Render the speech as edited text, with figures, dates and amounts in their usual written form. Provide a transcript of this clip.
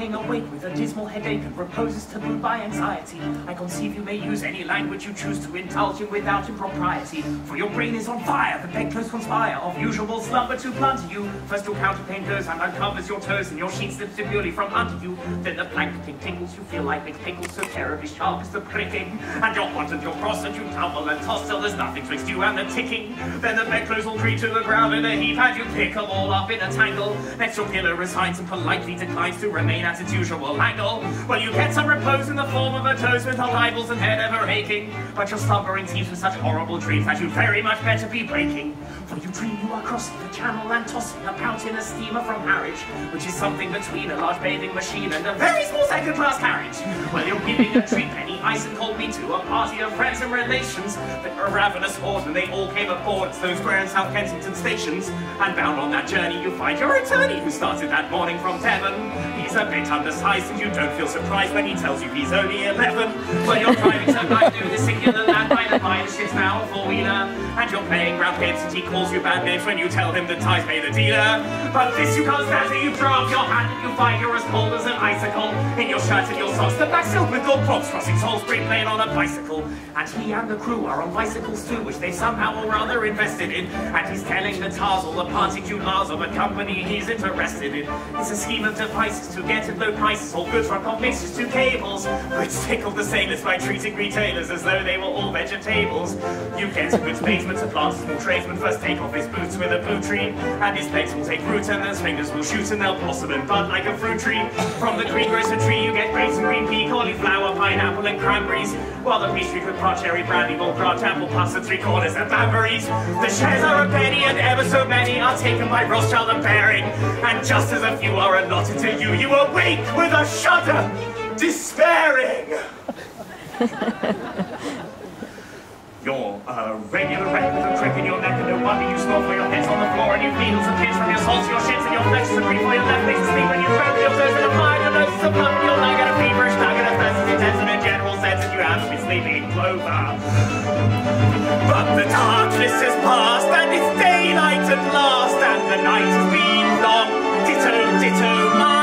lying awake with a dismal headache and reposes tabooed by anxiety. I conceive you may use any language you choose to indulge in without impropriety. For your brain is on fire, the bedclothes conspire of usual slumber to plunder you. First your counterpane goes and uncovers your toes, and your sheet slips demurely from under you. Then the blanketing tingles, you feel like mixed pickles, so terribly sharp is the pricking. And you're hot and you're cross and you tumble and toss till there's nothing twixt you and the ticking. Then the bedclothes will creep to the ground in a heap and you pick them all up in a tangle. Next your pillow resigns and politely declines to remain at its usual angle. Well, you get some repose in the form of a toast with whole eyeballs and head ever aching. But your slumbering seems with such horrible dreams that you'd very much better be breaking. For you dream you are crossing the channel and tossing about in a steamer from Harwich, which is something between a large bathing machine and a very small second-class carriage. Well, you're giving a treat penny ice and cold meat to a party of friends and relations that were ravenous horde, and they all came aboard at those grand South Kensington stations. And bound on that journey you find your attorney, who started that morning from Devon. He's a bit undersized and you don't feel surprised when he tells you he's only 11. Well, you're driving to Night this singular land by the ship's now a four-wheeler, and you're playing round games and he calls you bad names when you tell him that ties pay the dealer. But this you can't stand, so you throw up your hand and you find you're as cold as an icicle. In your shirt and your socks, the black silk with gold props, crossing Salisbury Plain on a bicycle. And he and the crew are on bicycles too, which they somehow or rather invested in. And he's telling the tars all the particulars of a company he's interested in. It's a scheme of devices to get at low prices all goods from pop mixtures to cables, which tickle the sailors by treating retailers as though they were all vegetables. You get a good statesman to plant a small tradesman, first take off his boots with a blue tree, and his legs will take root and his fingers will shoot and they'll blossom and bud like a fruit tree. From the greengrocer tree you get grapes and green pea, cauliflower, pineapple and cranberries, while the pastry could pot cherry, brandy, bull crotch, apple puffs and three-quarters and banberries. The shares are a penny and ever so many are taken by Rothschild and Baring, and just as a few are allotted to you, you awake with a shudder, despairing. You're a regular wreck with a crick in your neck, and no wonder you snore, for your head's on the floor and you needles and pins from your soles to your shins and your flexes and breathe for your left makes a sleep and you throw your toes in a pine, your nose is a plump, your lung and a feverish tongue and a thirst is intense and in general sense that you have to be sleeping in clover. But the darkness has passed and it's daylight at last, and the night has been long. Ditto, ditto, my